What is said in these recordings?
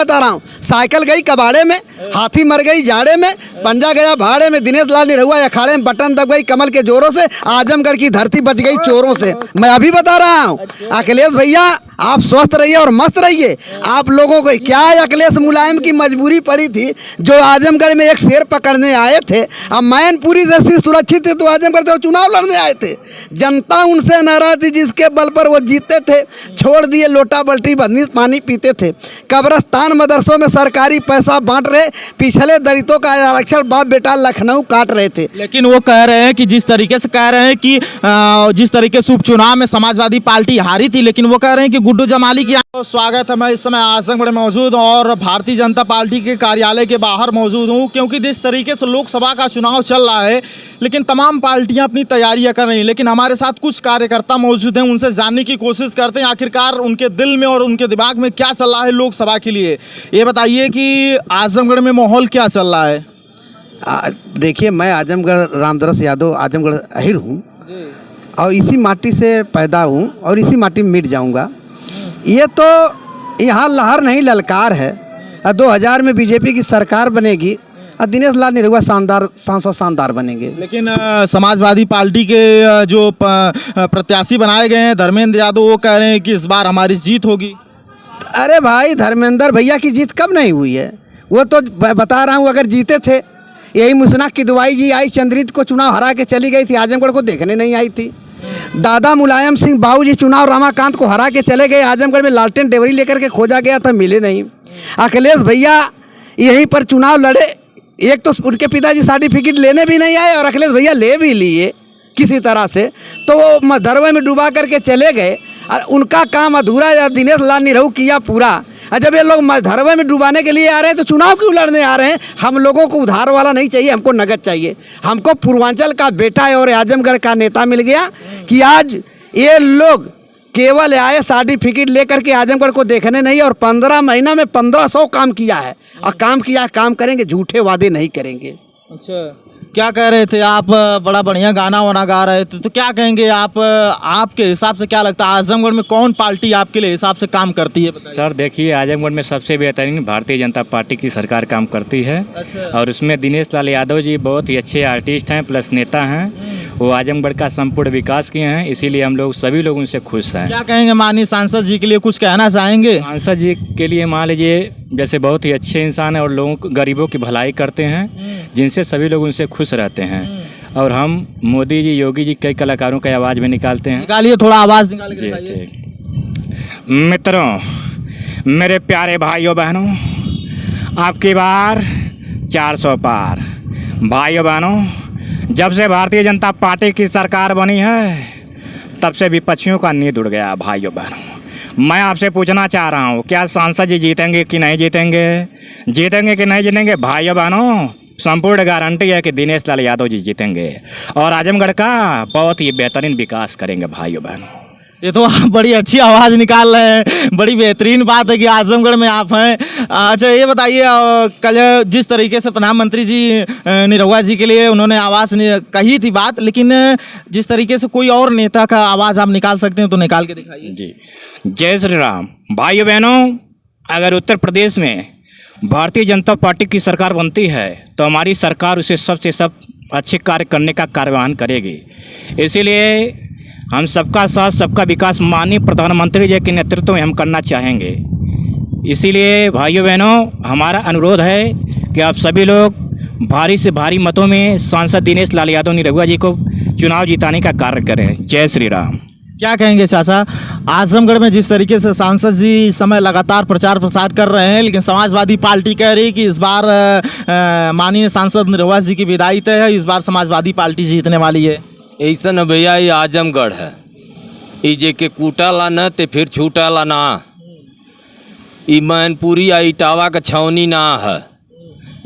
बता रहा हूँ, साइकिल गई कबाड़े में, हाथी मर गई जाड़े में, पंजा गया भाड़े में, दिनेश लाल निरहुआ अखाड़े में बटन दब गई कमल के जोरों से, आजमगढ़ की धरती बच गई चोरों से। मैं अभी बता रहा हूँ अखिलेश भैया, आप स्वस्थ रहिए और मस्त रहिए। आप लोगों को क्या है, अखिलेश मुलायम की मजबूरी पड़ी थी, जो आजमगढ़ में एक शेर पकड़ने आए थे। अब मैनपुरी जैसी सुरक्षित थे तो आजमगढ़ से वो चुनाव लड़ने आए थे। जनता उनसे नाराज थी, जिसके बल पर वो जीते थे। छोड़ दिए लोटा बल्टी बदनीस पानी पीते थे। कब्रस्तान मदरसों में सरकारी पैसा बांट रहे, पिछले दलितों का आरक्षण बाप बेटा लखनऊ काट रहे थे। लेकिन वो कह रहे हैं कि जिस तरीके से कह रहे हैं कि जिस तरीके से उपचुनाव में समाजवादी पार्टी हारी थी, लेकिन वो कह रहे हैं कि गुड्डू जमाली की। तो स्वागत है, मैं इस समय आजमगढ़ में मौजूद और भारतीय जनता पार्टी के कार्यालय के बाहर मौजूद हूँ, क्योंकि जिस तरीके से लोकसभा का चुनाव चल रहा है, लेकिन तमाम पार्टियां अपनी तैयारियां कर रही हैं। लेकिन हमारे साथ कुछ कार्यकर्ता मौजूद हैं, उनसे जानने की कोशिश करते हैं आखिरकार उनके दिल में और उनके दिमाग में क्या चल रहा है लोकसभा के लिए। ये बताइए कि आजमगढ़ में माहौल क्या चल रहा है? देखिए, मैं आजमगढ़ रामदरस यादव आजमगढ़ अहिर हूँ और इसी माटी से पैदा हूँ और इसी माटी में मिट जाऊँगा। ये तो यहाँ लहर नहीं ललकार है। 2000 में बीजेपी की सरकार बनेगी और दिनेश लाल निरहुआ शानदार सांसद शानदार बनेंगे। लेकिन समाजवादी पार्टी के जो प्रत्याशी बनाए गए हैं धर्मेंद्र यादव, वो कह रहे हैं कि इस बार हमारी जीत होगी। अरे भाई, धर्मेंद्र भैया की जीत कब नहीं हुई है? वो तो बता रहा हूँ, अगर जीते थे, यही मुसनाक की दुआई जी आई चंद्रित को चुनाव हरा के चली गई थी, आजमगढ़ को देखने नहीं आई थी। दादा मुलायम सिंह बाबू जी चुनाव रमाकांत को हरा के चले गए, आजमगढ़ में लालटेन डेवरी लेकर के खोजा गया था, मिले नहीं। अखिलेश भैया यहीं पर चुनाव लड़े, एक तो उनके पिताजी सर्टिफिकेट लेने भी नहीं आए और अखिलेश भैया ले भी लिए किसी तरह से, तो वो मधरवे में डुबा करके चले गए। उनका काम अधूरा या दिनेश लाल निरहु किया पूरा। जब ये लोग मधरवे में डुबाने के लिए आ रहे हैं तो चुनाव क्यों लड़ने आ रहे हैं? हम लोगों को उधार वाला नहीं चाहिए, हमको नगद चाहिए। हमको पूर्वांचल का बेटा और आजमगढ़ का नेता मिल गया कि आज ये लोग केवल आए सर्टिफिकेट लेकर के आजमगढ़ को देखने नहीं, और 15 महीना में 1500 काम किया है और काम किया, काम करेंगे, झूठे वादे नहीं करेंगे। अच्छा, क्या कह रहे थे आप? बड़ा बढ़िया गाना वाना गा रहे थे, तो क्या कहेंगे आप? आपके हिसाब से क्या लगता है आजमगढ़ में कौन पार्टी आपके लिए हिसाब से काम करती है? सर देखिए, आजमगढ़ में सबसे बेहतरीन भारतीय जनता पार्टी की सरकार काम करती है। अच्छा। और उसमें दिनेश लाल यादव जी बहुत ही अच्छे आर्टिस्ट हैं प्लस नेता हैं। वो आजमगढ़ का संपूर्ण विकास किए हैं, इसीलिए हम लोग सभी लोग उनसे खुश हैं। क्या कहेंगे माननीय सांसद जी के लिए, कुछ कहना चाहेंगे? सांसद जी के लिए मान लीजिए, जैसे बहुत ही अच्छे इंसान हैं और लोगों को, गरीबों की भलाई करते हैं, जिनसे सभी लोग उनसे खुश रहते हैं। और हम मोदी जी, योगी जी, कई कलाकारों का आवाज़ भी निकालते हैं। निकालिए, थोड़ा आवाज़ निकाल के जी दिखाइए। ठीक। मित्रों, मेरे प्यारे भाइयों बहनों, आपकी बार 400 पार। भाइयों बहनों, जब से भारतीय जनता पार्टी की सरकार बनी है, तब से विपक्षियों का नींद उड़ गया। भाइयों बहनों, मैं आपसे पूछना चाह रहा हूँ, क्या सांसद जी जीतेंगे कि नहीं जीतेंगे? जीतेंगे कि नहीं जीतेंगे? भाइयों बहनों, संपूर्ण गारंटी है कि दिनेश लाल यादव जी जीतेंगे और आजमगढ़ का बहुत ही बेहतरीन विकास करेंगे। भाइयों बहनों, ये तो आप बड़ी अच्छी आवाज़ निकाल रहे हैं, बड़ी बेहतरीन बात है कि आजमगढ़ में आप हैं। अच्छा, ये बताइए, कल जिस तरीके से प्रधानमंत्री जी निरहुआ जी के लिए उन्होंने आवाज़ कही थी बात, लेकिन जिस तरीके से कोई और नेता का आवाज़ आप निकाल सकते हैं तो निकाल के दिखाइए। जी, जय श्री राम। भाइयों बहनों, अगर उत्तर प्रदेश में भारतीय जनता पार्टी की सरकार बनती है तो हमारी सरकार उसे सबसे सब अच्छे कार्य करने का कार्यवाहन करेगी। इसीलिए हम सबका साथ सबका विकास माननीय प्रधानमंत्री जी के नेतृत्व में हम करना चाहेंगे। इसीलिए भाइयों बहनों, हमारा अनुरोध है कि आप सभी लोग भारी से भारी मतों में सांसद दिनेश लाल यादव निरहुआ जी को चुनाव जिताने का कार्य करें। जय श्री राम। क्या कहेंगे चाचा, आजमगढ़ में जिस तरीके से सांसद जी समय लगातार प्रचार प्रसार कर रहे हैं, लेकिन समाजवादी पार्टी कह रही है कि इस बार माननीय सांसद निरहुआ जी की विदाई तय है, इस बार समाजवादी पार्टी जीतने वाली है। ऐसा न भैया, ये आजमगढ़ है, ये जे के कूटला न ते फिर छूटला ना। ये मैनपुरी आ इटावा का छावनी ना है।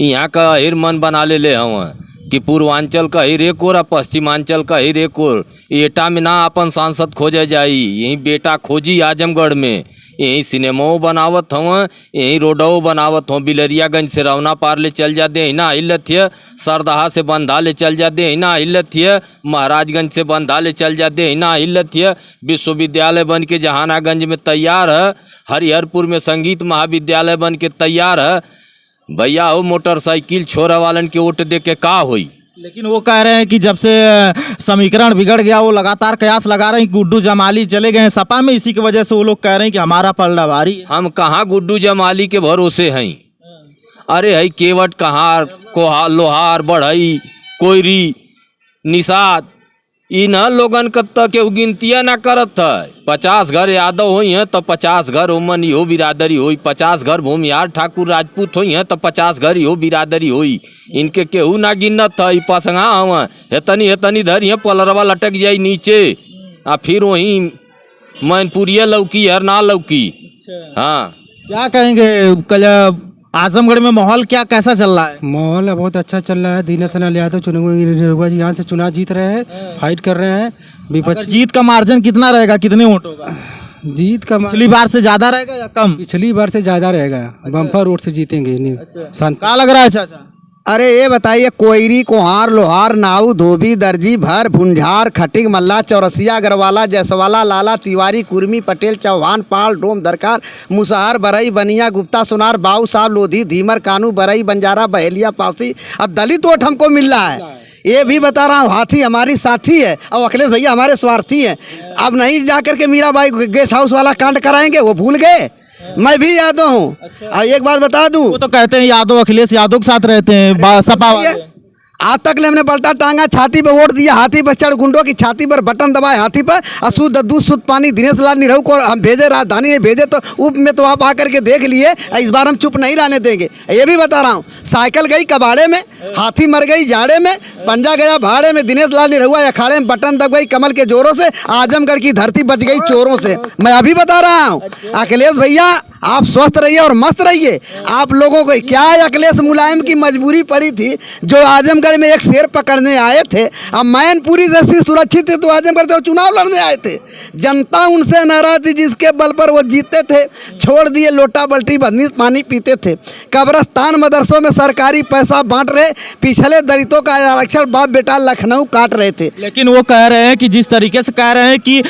यहाँ का हिर मन बना ले हवा कि पूर्वांचल का हिर एक और पश्चिमांचल का हिर एक और। एटा में ना अपन सांसद खोजे जाई, यही बेटा खोजी आजमगढ़ में। यहीं सिनेमाओं बनावत हों, यहीं रोडों बनावत हों। बिलरियागंज से रवना पार ले चल जाते हैं ना हिलत है, सरदहा से बंधा ले चल जाते हैं ना हिलत है, महाराजगंज से बंधा ले चल जाते हैं ना हिलत है। विश्वविद्यालय बन के जहानागंज में तैयार है, हरिहरपुर में संगीत महाविद्यालय बन के तैयार है। भैया हो मोटरसाइकिल छोरा वालन के वोट दे के का हुई। लेकिन वो कह रहे हैं कि जब से समीकरण बिगड़ गया, वो लगातार कयास लगा रहे हैं कि गुड्डू जमाली चले गए हैं सपा में, इसी की वजह से वो लोग कह रहे हैं कि हमारा पलड़ा भारी है। हम कहाँ गुड्डू जमाली के भरोसे हैं। अरे हई केवट कहार कोहार लोहार बढ़ई कोयरी निषाद इ न लोगन कत्ता के गिनतिया ना करत है। 50 घर यादव होई हैं तो 50 घर ओमन इहो बिरादरी होई, 50 घर भूमिहार ठाकुर राजपूत होई हैं तो 50 घर इहो बिरादरी होई। इनके केहू ना गिनत है। पसंगा हवा हेतनी हेतनी धरी है, पलरवा लटक जाई नीचे आ फिर वहीं मैनपुरिया लौकी हर ना लौकी। हाँ क्या कहेंगे, कल आजमगढ़ में माहौल क्या कैसा चल रहा है? माहौल बहुत अच्छा चल रहा है। दिनेश लाल यादव निरहुआ जी यहाँ से चुनाव जीत रहे हैं, फाइट कर रहे हैं। अगर जीत का मार्जिन कितना रहेगा, कितने वोटों का? जीत का पिछली बार से ज्यादा रहेगा या कम? पिछली बार से ज्यादा रहेगा। बम्पर रोड से जीतेंगे। क्या लग रहा है चाचा? अरे ये बताइए, कोयरी कोहार लोहार नाऊ धोबी दर्जी भर भुंझार खटिक मल्ला चौरसिया अग्रवाला जयसवाला लाला तिवारी कुर्मी पटेल चौहान पाल डोम दरकार मुसहर बरई बनिया गुप्ता सोनार बाऊ साहब लोधी धीमर कानू बरई बंजारा बहेलिया पासी। अब दलित वोट हमको मिल रहा है। ये भी बता रहा हूँ, हाथी हमारी साथी है और अखिलेश भैया हमारे स्वार्थी हैं। अब नहीं जाकर के मीराबाई गेस्ट हाउस वाला कांड कराएंगे, वो भूल गए। मैं भी यादव हूँ। और एक बात बता दूं, वो तो कहते हैं यादव अखिलेश यादव के साथ रहते हैं सपा वाले। आज तक हमने पलटा टांगा, छाती पे वोट दिया, हाथी पर चढ़ गुंडों की छाती पर बटन दबाए हाथी पर, और शुद्ध दूध शुद्ध पानी दिनेश लाल निरहू को हम भेजे, राजधानी में भेजे तो उप में तो आप आकर के देख लिए। इस बार हम चुप नहीं रहने देंगे। ये भी बता रहा हूँ, साइकिल गई कबाड़े में, हाथी मर गई जाड़े में, पंजा गया भाड़े में, दिनेश लाल निरहुआ अखाड़े में बटन दब गई कमल के जोरों से, आजमगढ़ की धरती बच गई चोरों से। मैं अभी बता रहा हूँ, अखिलेश भैया आप स्वस्थ रहिए और मस्त रहिए। आप लोगों को क्या है, अखिलेश मुलायम की मजबूरी पड़ी थी जो आजमगढ़ में एक शेर पकड़ने आए थे। अब मैनपुरी जैसी सुरक्षित थी तो आजमगढ़ से वो चुनाव लड़ने आए थे। जनता उनसे नाराज थी, जिसके बल पर वो जीते थे। छोड़ दिए लोटा बल्टी बदनीस पानी पीते थे। कब्रस्तान मदरसों में सरकारी पैसा बांट रहे, पिछले दलितों का आरक्षण बाप बेटा लखनऊ काट रहे थे। लेकिन वो कह रहे हैं कि जिस तरीके से कह रहे हैं कि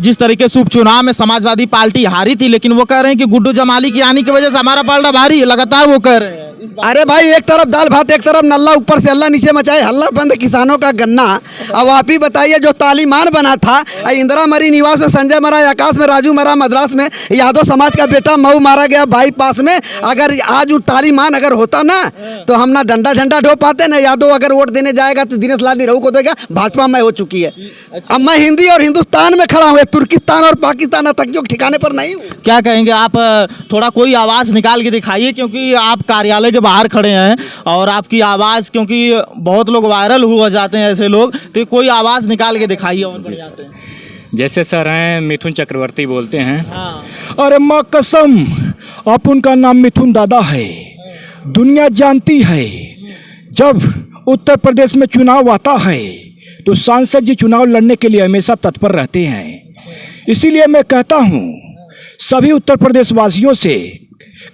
जिस तरीके से उपचुनाव में समाजवादी पार्टी हारी थी, लेकिन वो कह रहे हैं कि गुड्डू जमाली की आने की वजह से हमारा पलड़ा भारी है, लगातार वो कह रहे हैं। अरे भाई, एक तरफ दाल भात, एक तरफ नल्ला ऊपर से अल्लाह नीचे मचाए हल्ला बंद किसानों का गन्ना। अब आप ही बताइए, जो तालीमान बना था, इंदिरा मरी निवास में संजय मरा, आकाश में राजू मरा, मद्रास में यादव समाज का बेटा मऊ मारा गया बाईपास में। अगर आज वो तालीमान अगर होता ना तो हम ना डंडा झंडा ढो पाते ना। यादव अगर वोट देने जाएगा तो दिनेश लाल निरहू को देगा। भाजपा में हो चुकी है। अब मैं हिंदी और हिंदुस्तान में खड़ा हूँ, तुर्किस्तान और पाकिस्तान आतंकियों के ठिकाने पर नहीं हूँ। क्या कहेंगे आप? थोड़ा कोई आवाज़ निकाल के दिखाइए, क्योंकि आप कार्यालय के बाहर खड़े हैं और आपकी आवाज़, क्योंकि बहुत लोग वायरल हुआ जाते हैं ऐसे लोग, तो कोई आवाज़ निकाल के दिखाइए और बढ़िया से। जैसे सर हैं मिथुन चक्रवर्ती बोलते हैं। हाँ। अरे माँ कसम, आप उनका नाम मिथुन दादा है, दुनिया जानती है। जब उत्तर प्रदेश में चुनाव आता है तो सांसद जी चुनाव लड़ने के लिए हमेशा तत्पर रहते हैं। इसीलिए मैं कहता हूँ सभी उत्तर प्रदेश वासियों से,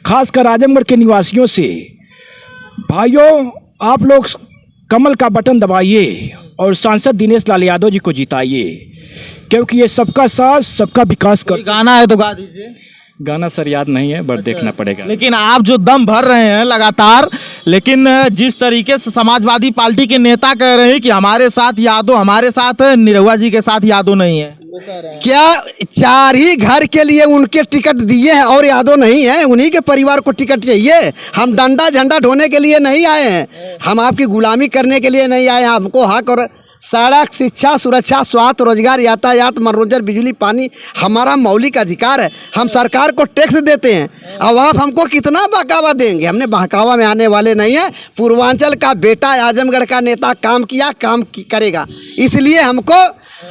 खासकर आजमगढ़ के निवासियों से, भाइयों आप लोग कमल का बटन दबाइए और सांसद दिनेश लाल यादव जी को जिताइए, क्योंकि ये सबका साथ सबका विकास कर। गाना है तो गा दीजिए। गाना सर याद नहीं है, बट देखना पड़ेगा। लेकिन आप जो दम भर रहे हैं लगातार, लेकिन जिस तरीके से समाजवादी पार्टी के नेता कह रहे हैं कि हमारे साथ यादव, हमारे साथ निरहुआ जी के साथ यादव नहीं है, क्या 4 ही घर के लिए उनके टिकट दिए हैं और यादव नहीं है? उन्हीं के परिवार को टिकट चाहिए। हम डंडा झंडा ढोने के लिए नहीं आए हैं, हम आपकी गुलामी करने के लिए नहीं आए हैं। हमको हक और सड़क, शिक्षा, सुरक्षा, स्वास्थ्य, रोजगार, यातायात, मनोरंजन, बिजली, पानी हमारा मौलिक अधिकार है। हम सरकार को टैक्स देते हैं। अब आप हमको कितना बहकावा देंगे? हमने बहकावा में आने वाले नहीं हैं। पूर्वांचल का बेटा, आजमगढ़ का नेता काम किया, करेगा। इसलिए हमको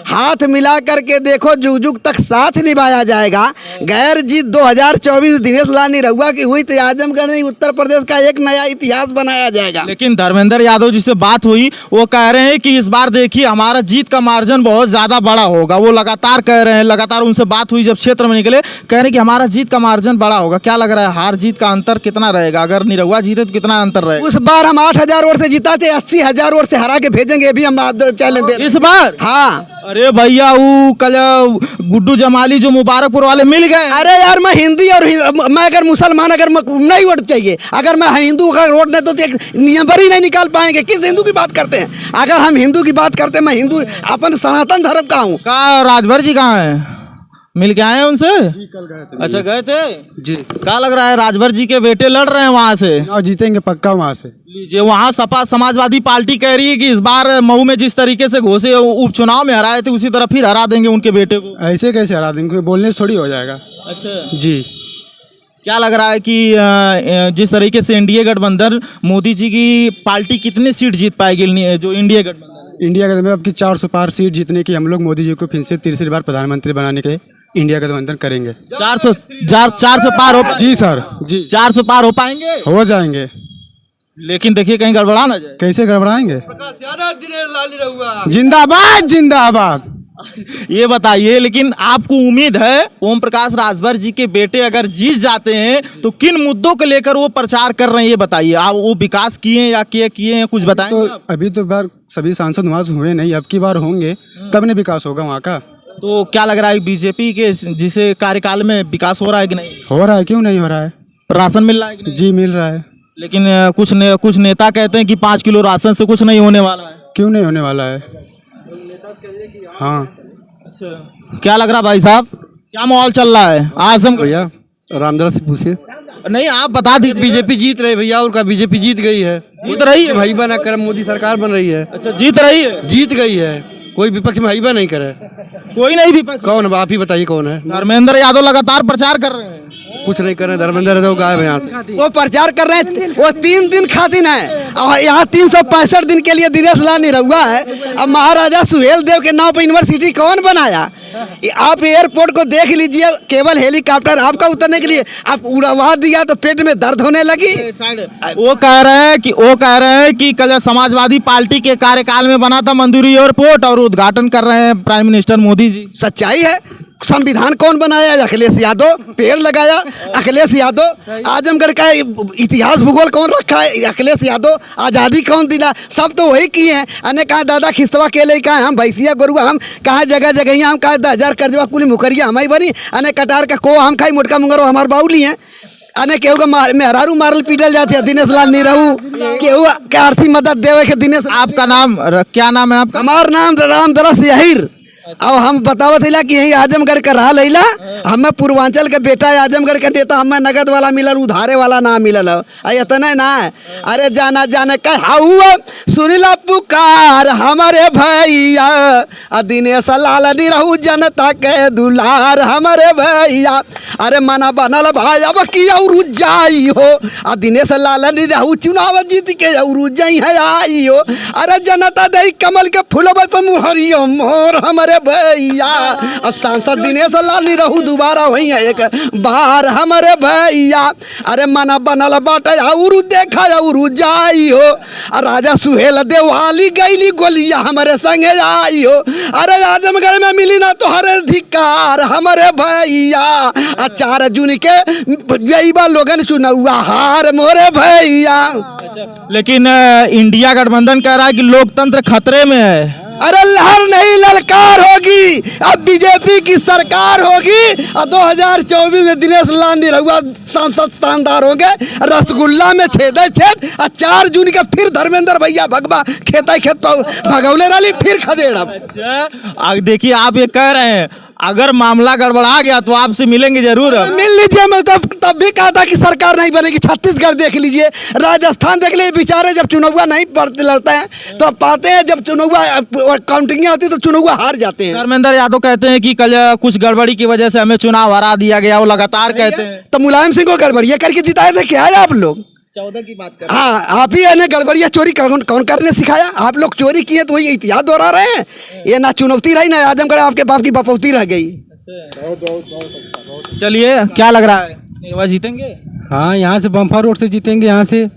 हाथ मिला करके देखो, जुग जुग तक साथ निभाया जाएगा। गैर जीत 2024 दिनेश लाल निरहुआ की हुई तो आजमगढ़ नहीं, उत्तर प्रदेश का एक नया इतिहास बनाया जाएगा। लेकिन धर्मेंद्र यादव जी से बात हुई, वो कह रहे हैं कि इस बार देखिए हमारा जीत का मार्जिन बहुत ज्यादा बड़ा होगा। वो लगातार कह रहे हैं, लगातार उनसे बात हुई जब क्षेत्र में निकले, कह रहे हैं कि हमारा जीत का मार्जिन बड़ा होगा। क्या लग रहा है हार जीत का अंतर कितना रहेगा? अगर निरहुआ जीते तो कितना अंतर रहेगा? उस बार हम 8,000 वोट से जीता थे, 80,000 वोट से हरा के भेजेंगे, भी हम चैलेंज दे। इस बार? हाँ। अरे भैया वो कल गुड्डू जमाली जो मुबारकपुर वाले मिल गए। अरे यार, मैं हिंदी और मैं अगर मुसलमान अगर नहीं वोट चाहिए, अगर मैं हिंदू का वोट नहीं तो एक नियम पर ही नहीं निकाल पाएंगे। किस हिंदू की बात करते हैं? अगर हम हिंदू की बात करते हैं, मैं हिंदू अपन सनातन धर्म का हूँ। कहा राजभर जी कहाँ है? मिल के आए हैं उनसे? जी कल गए थे। अच्छा गए थे जी। क्या लग रहा है राजभर जी के बेटे लड़ रहे हैं वहां से? चुनाव जीतेंगे पक्का वहाँ से। लीजिए, वहाँ सपा समाजवादी पार्टी कह रही है कि इस बार मऊ में जिस तरीके से घोषे उपचुनाव में हराए थे उसी तरह फिर हरा देंगे उनके बेटे को। ऐसे कैसे हरा देंगे? बोलने से थोड़ी हो जाएगा। अच्छा जी। क्या लग रहा है कि जिस तरीके से एनडीए गठबंधन, मोदी जी की पार्टी कितनी सीट जीत पाएगी जो इंडिया गठबंधन? इंडिया गठबंधन में अब की 400 पार सीट जीतने की हम लोग मोदी जी को फिर से तीसरी बार प्रधानमंत्री बनाने के इंडिया गठबंधन करेंगे। 400 पार हो? जी सर जी। 400 पार हो पाएंगे? हो जाएंगे। लेकिन देखिए कहीं गड़बड़ा ना जाए। कैसे गड़बड़ाएंगे? जिंदाबाद जिंदाबाद। ये बताइए, लेकिन आपको उम्मीद है ओम प्रकाश राजभर जी के बेटे अगर जीत जाते हैं तो किन मुद्दों को लेकर वो प्रचार कर रहे हैं? ये बताइए। आप वो विकास किए या किए हैं, कुछ बताएं। तो अभी तो बार सभी सांसद वहाँ से हुए नहीं, अब की बार होंगे तब ने विकास होगा वहाँ का। तो क्या लग रहा है बीजेपी के जिसे कार्यकाल में विकास हो रहा है कि नहीं? हो रहा है, क्यों नहीं हो रहा है? राशन मिल रहा है कि नहीं? जी मिल रहा है। लेकिन कुछ नेता कहते हैं कि 5 किलो राशन से कुछ नहीं होने वाला है। क्यों नहीं होने वाला है? हाँ। अच्छा, क्या लग रहा भाई साहब, क्या माहौल चल रहा है आजम? भैया रामदास से पूछिए। नहीं आप बता दीजिए। बीजेपी जीत रही भैया, उनका बीजेपी जीत गई है। जीत रही है? भाईबा ना करे, मोदी सरकार बन रही है। अच्छा जीत रही है? जीत गई है, कोई विपक्ष में भाईबा नहीं करे। कोई नहीं भी पसंद? कौन है? आप ही बताइए कौन है। धर्मेंद्र यादव लगातार प्रचार कर रहे हैं। कुछ नहीं कर रहे, धर्मेंद्र यादव गायब है यहाँ से। वो प्रचार कर रहे हैं, वो 3 दिन खातिर है और यहाँ 365 दिन के लिए दिनेश लाल निरहुआ है। अब महाराजा सुहेल देव के नाम पर यूनिवर्सिटी कौन बनाया? आप एयरपोर्ट को देख लीजिए, केवल हेलीकॉप्टर आपका उतरने के लिए आप उड़वा दिया तो पेट में दर्द होने लगी। वो कह रहे हैं कि कल समाजवादी पार्टी के कार्यकाल में बना था मंदिर एयरपोर्ट और उद्घाटन कर रहे हैं प्राइम मिनिस्टर मोदी जी। सच्चाई है। संविधान कौन बनाया? अखिलेश यादव। पेड़ लगाया अखिलेश यादव। आजमगढ़ का इतिहास भूगोल कौन रखा है? अखिलेश यादव। आज़ादी कौन दिला? सब तो वही किए हैं। अने कहा दादा खिस्तवा केले, कहा हम भैंसिया गोरुआ, हम कहा जगह जगह हम कहा 10,000 कर्जवा कुली मुखरिया हमारी बनी। अने कटार का को हम खाई, मोटका मुंगरो हमारे बाउली हैं। अने केहू का मेहरारू मारल पीटल जाते हैं दिनेश लाल निरहू, केहू के आर्थिक मदद देवे के दिनेश। आपका नाम क्या नाम है आपका? हमार नाम रामदरस यहीर। अब हम बतावत हिला कि यही आजमगढ़ का रहा लैला, हमें पूर्वांचल के बेटा है, आजमगढ़ का नेता, हमें नगद वाला मिलल, उधारे वाला ना मिलल। इतना ना है। अरे जाना जाने कहा सुनिला पुकार हमारे भैया, दिनेश लाल निरहू जनता के दुलार हमारे भैया। अरे मना बनल भाई अब की और जाई हो, दिनेश लाल निरहू चुनाव जीत के और जाई है आई हो। अरे जनता दे कमल के फूलबे पर मुहरियो मोर हमारे भैया। सांसद दिनेश लाल निरहू दोबारा वही है एक बार हमारे भैया। अरे मना बनल बाटे और देखा और जाई हो, राजा सुहेल देवाली गईली गोलिया हमारे संगे आई हो। अरे आजमगढ़ में मिली ना तो हर अधिकार हमारे भैया। 4 जून के जईबा लोगन चुनाव हार मोरे भैया। लेकिन इंडिया गठबंधन कह रहा है कि लोकतंत्र खतरे में है। अरे लहर नहीं ललकार होगी, अब बीजेपी की सरकार होगी और 2024 में दिनेश लाल निरहुआ सांसद शानदार होंगे। रसगुल्ला में छेदे छेद और 4 जून के फिर धर्मेंद्र भैया भगवा खेता खेत भगौले रही फिर खदेड़। अच्छा देखिए आप ये कह रहे हैं अगर मामला गड़बड़ा गया तो आपसे मिलेंगे जरूर। मिल लीजिए। मैं तब भी कहा था कि सरकार नहीं बनेगी। छत्तीसगढ़ देख लीजिए, राजस्थान देख लीजिए, बेचारे जब चुनाव नहीं लड़ते हैं तो पाते हैं, जब चुनाव काउंटिंग होती तो चुनाव हार जाते हैं। धर्मेंद्र यादव कहते हैं कि कल कुछ गड़बड़ी की वजह से हमें चुनाव हरा दिया गया, वो लगातार कहते हैं। तो मुलायम सिंह को गड़बड़िया करके जिताए थे क्या है आप लोग? 14 की बात कर हाँ, आप ही है ना गड़बड़िया चोरी कौन कौन करने सिखाया? आप लोग चोरी किए तो वही इतिहास दोहरा रहे हैं। ये ना चुनौती रही ना आजमगढ़ आपके बाप की बपौती रह गई। चलिए, क्या लग रहा है, एक बार जीतेंगे? हाँ, यहाँ से बम्फर रोड से जीतेंगे यहाँ से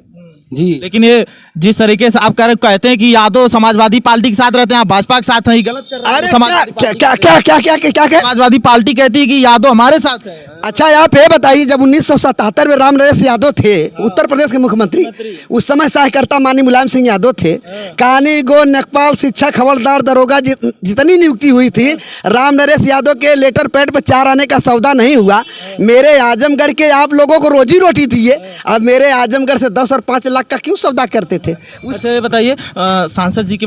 जी। लेकिन ये जिस तरीके से आप कहते हैं कि यादव समाजवादी पार्टी के साथ रहते हैं, आप भाजपा के साथ हैं, ये गलत कर रहे हैं। अरे समाजवादी क्या पार्टी- क्या क्या क्या क्या क्या क्या क्या समाजवादी पार्टी कहती है कि यादव हमारे साथ है। अच्छा, आप ये बताइए, जब 1977 में राम नरेश यादव थे उत्तर प्रदेश के मुख्यमंत्री, उस समय सहायकर्ता माननीय मुलायम सिंह यादव थे। कहानी गो नेकपाल शिक्षक हवलदार दरोगा जितनी नियुक्ति हुई थी, राम नरेश यादव के लेटर पैड पर 4 आने का सौदा नहीं हुआ। मेरे आजमगढ़ के आप लोगों को रोजी रोटी दिए, अब मेरे आजमगढ़ से 10 और 5 लाख का क्यों सौदा करते थे? अच्छा, ये बताइए, सांसद जी की